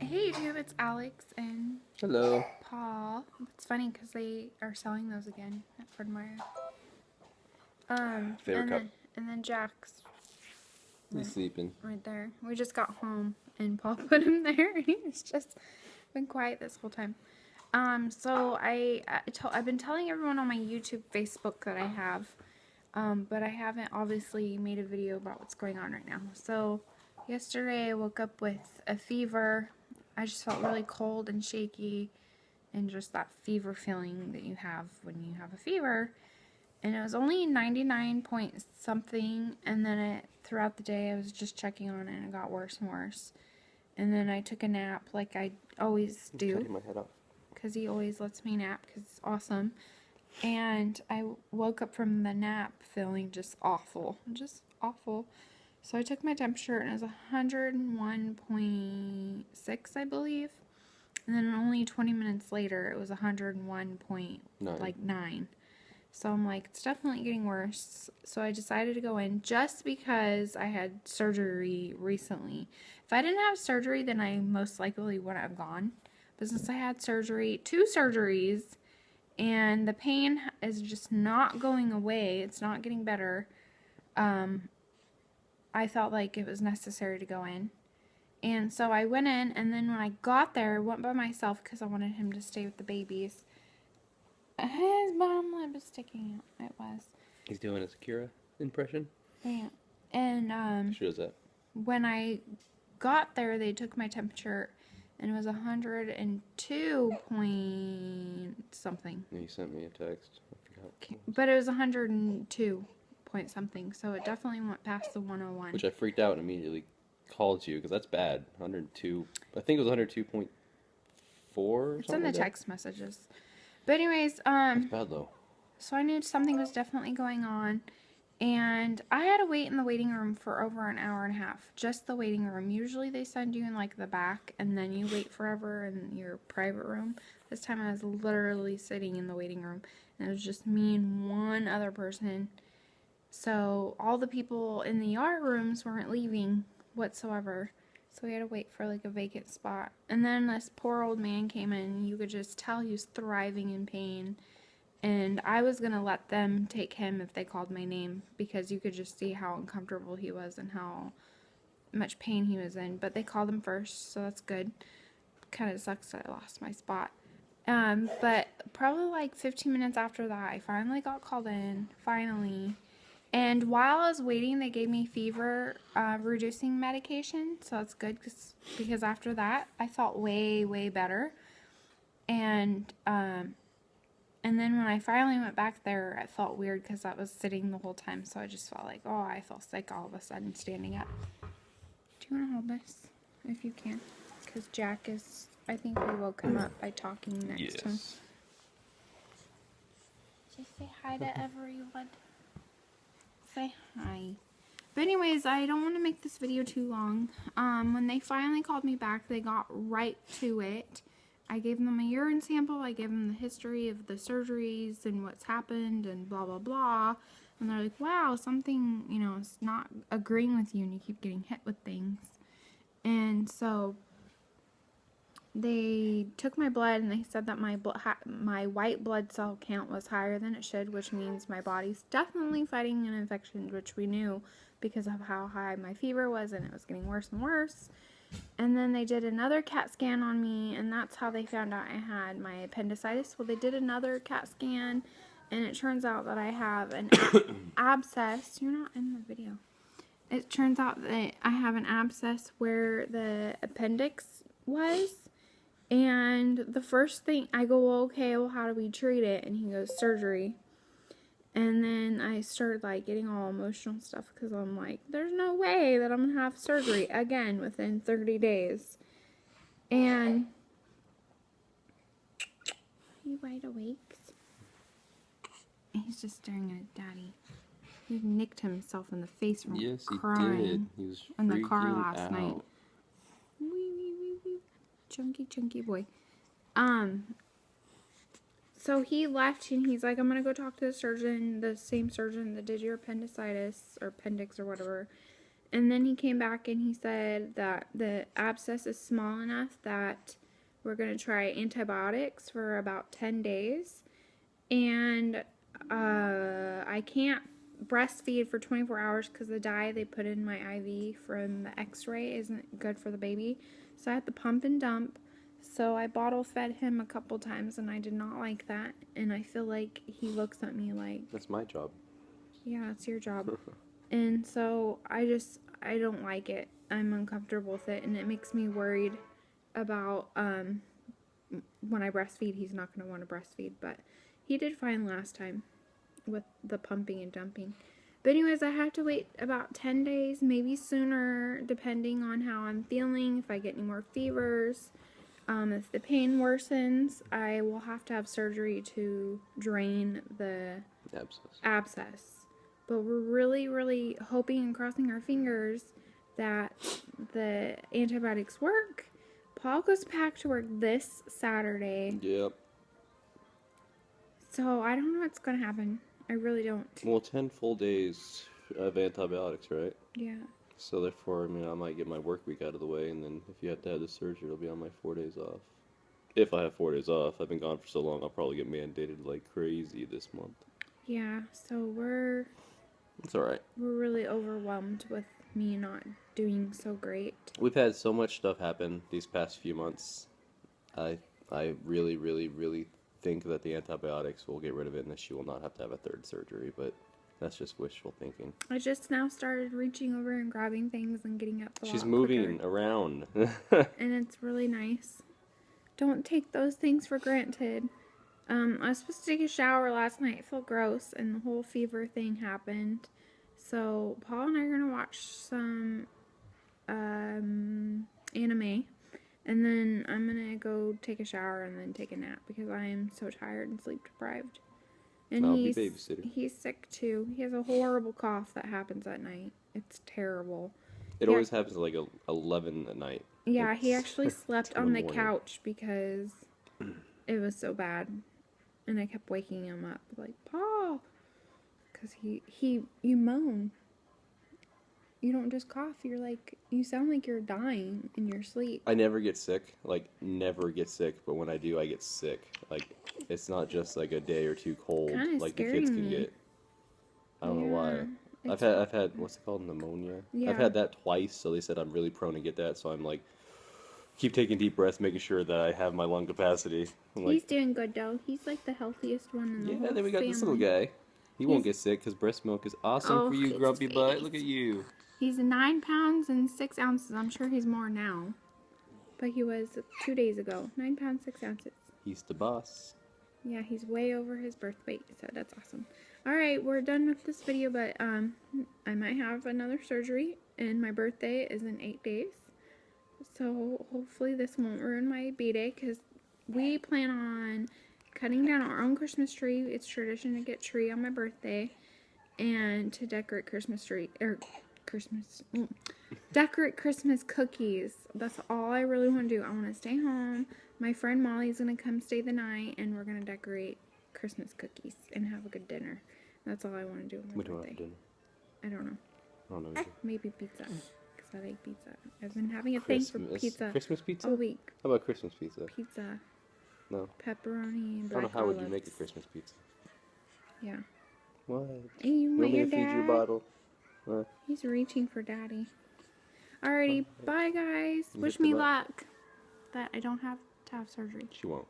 Hey YouTube, it's Alex and Hello. Paul. It's funny because they are selling those again at Fred Meyer. Favorite cup. And then Jack's He's sleeping. right there. We just got home and Paul put him there and he's just been quiet this whole time. So I've been telling everyone on my YouTube, Facebook that I have, but I haven't obviously made a video about what's going on right now. So yesterday I woke up with a fever. I just felt really cold and shaky and just that fever feeling that you have when you have a fever. And it was only 99 point something, and then throughout the day I was just checking on it and it got worse and worse. And then I took a nap like I always do. Cutting my head off. Because he always lets me nap because it's awesome. And I woke up from the nap feeling just awful. Just awful. So I took my temperature and it was 101.6, I believe. And then only 20 minutes later, it was 101.9. So I'm like, it's definitely getting worse. So I decided to go in just because I had surgery recently. If I didn't have surgery, then I most likely wouldn't have gone. But since I had surgery, 2 surgeries, and the pain is just not going away, it's not getting better, I felt like it was necessary to go in. And so I went in, and then when I got there, I went by myself because I wanted him to stay with the babies. His bottom lip is sticking out. It was. He's doing a Sakura impression. Yeah. And She does that. when I got there, they took my temperature, and it was 102 point something. Yeah, you sent me a text. I forgot. But it was 102 point something, so it definitely went past the 101. Which I freaked out and immediately called you because that's bad. 102. I think it was 102.4 or It's something in the like text messages. But anyways, That's bad though. so I knew something was definitely going on. And I had to wait in the waiting room for over an hour and a half. Just the waiting room. Usually they send you in like the back and then you wait forever in your private room. This time I was literally sitting in the waiting room. And it was just me and one other person. So all the people in the ER rooms weren't leaving whatsoever. So we had to wait for like a vacant spot. And then this poor old man came in. You could just tell he was thriving in pain. And I was going to let them take him if they called my name because you could just see how uncomfortable he was and how much pain he was in. But they called him first, so that's good. Kind of sucks that I lost my spot. But probably like 15 minutes after that, I finally got called in. Finally. And while I was waiting, they gave me fever reducing medication. So that's good because after that, I felt way, way better. And then when I finally went back there, it felt weird because I was sitting the whole time. So I just felt like, oh, I felt sick all of a sudden standing up. Do you want to hold this? If you can. Because Jack is, I think we woke him up by talking next to him. Just say hi to everyone. Say hi. But anyways, I don't want to make this video too long. When they finally called me back, they got right to it. I gave them a urine sample, I gave them the history of the surgeries and what's happened and blah, blah, blah. And they're like, wow, something, you know, is not agreeing with you and you keep getting hit with things. And so they took my blood and they said that my white blood cell count was higher than it should, which means my body's definitely fighting an infection, which we knew because of how high my fever was and it was getting worse and worse. And then they did another CAT scan on me, and that's how they found out I had my appendicitis. Well, they did another CAT scan, and it turns out that I have an abscess. You're not in the video. It turns out that I have an abscess where the appendix was. And the first thing, I go, well, okay, well, how do we treat it? And he goes, surgery. And then I started, like, getting all emotional stuff because I'm like, there's no way that I'm going to have surgery again within 30 days. And are you wide awake? And he's just staring at Daddy. He nicked himself in the face from crying He was in the car last out. night. Chunky boy. So he left and he's like, I'm going to go talk to the surgeon, the same surgeon that did your appendicitis or appendix or whatever. And then he came back and he said that the abscess is small enough that we're going to try antibiotics for about 10 days. And I can't breastfeed for 24 hours because the dye they put in my IV from the x-ray isn't good for the baby. So I had to pump and dump. So I bottle fed him a couple times and I did not like that. And I feel like he looks at me like, That's my job. yeah, it's your job. And so I don't like it. I'm uncomfortable with it and it makes me worried about when I breastfeed. He's not going to want to breastfeed, but he did fine last time with the pumping and dumping. But anyways, I have to wait about 10 days, maybe sooner, depending on how I'm feeling, if I get any more fevers. If the pain worsens, I will have to have surgery to drain the abscess. But we're really, really hoping and crossing our fingers that the antibiotics work. Paul goes back to work this Saturday. Yep. So I don't know what's going to happen. I really don't. Well, 10 full days of antibiotics, right? Yeah. So therefore, I mean, I might get my work week out of the way, and then if you have to have the surgery, it'll be on my 4 days off. If I have 4 days off, I've been gone for so long, I'll probably get mandated like crazy this month. Yeah, so It's alright. we're really overwhelmed with me not doing so great. We've had so much stuff happen these past few months. I really, really, really think that the antibiotics will get rid of it and that she will not have to have a third surgery, but that's just wishful thinking. I just now started reaching over and grabbing things and getting up a She's lot moving quicker. around. And it's really nice. Don't take those things for granted. I was supposed to take a shower last night. It felt gross, and the whole fever thing happened. So Paul and I are gonna watch some anime, and then I'm gonna go take a shower and then take a nap because I am so tired and sleep deprived. And I'll be babysitter. he's sick too. He has a horrible cough that happens at night. It's terrible. It always happens at like 11 at night. Yeah, he actually slept 2 in on the the morning. couch because it was so bad. And I kept waking him up like, Paul, because you moan. You don't just cough. You're like, you sound like you're dying in your sleep. I never get sick, like never get sick, but when I do, I get sick. Like it's not just like a day or two cold, Kinda like the kids can scaring me. get. I don't know why. Yeah, I've had what's it called, pneumonia. Yeah. I've had that twice, so they said I'm really prone to get that. So I'm like, keep taking deep breaths, making sure that I have my lung capacity. I'm He's like, doing good though. He's like the healthiest one in the whole yeah. Then we got this little family. guy. He won't get sick because breast milk is awesome Oh, for you, his grumpy butt. face. Look at you. He's 9 pounds and 6 ounces. I'm sure he's more now. But he was 2 days ago. 9 pounds, 6 ounces. He's the boss. Yeah, he's way over his birth weight, so that's awesome. Alright, we're done with this video, but I might have another surgery, and my birthday is in 8 days. So hopefully this won't ruin my B-Day, because we plan on cutting down our own Christmas tree. It's tradition to get tree on my birthday, and to decorate decorate Christmas cookies. That's all I really want to do. I want to stay home. My friend Molly's going to come stay the night, and we're going to decorate Christmas cookies and have a good dinner. That's all I want to do on my What do you birthday. want for dinner? I don't know. I don't know. Either. Maybe pizza, because I like pizza. I've been having a thing for pizza Christmas pizza? all week. How about Christmas pizza? Pizza, No. pepperoni, and I black don't know how would you olives. make a Christmas pizza. Yeah. What? Hey, you You want want me your to feed your dad? bottle? He's reaching for daddy. Alrighty, bye guys. You Wish hit the me button. luck that I don't have to have surgery. She won't.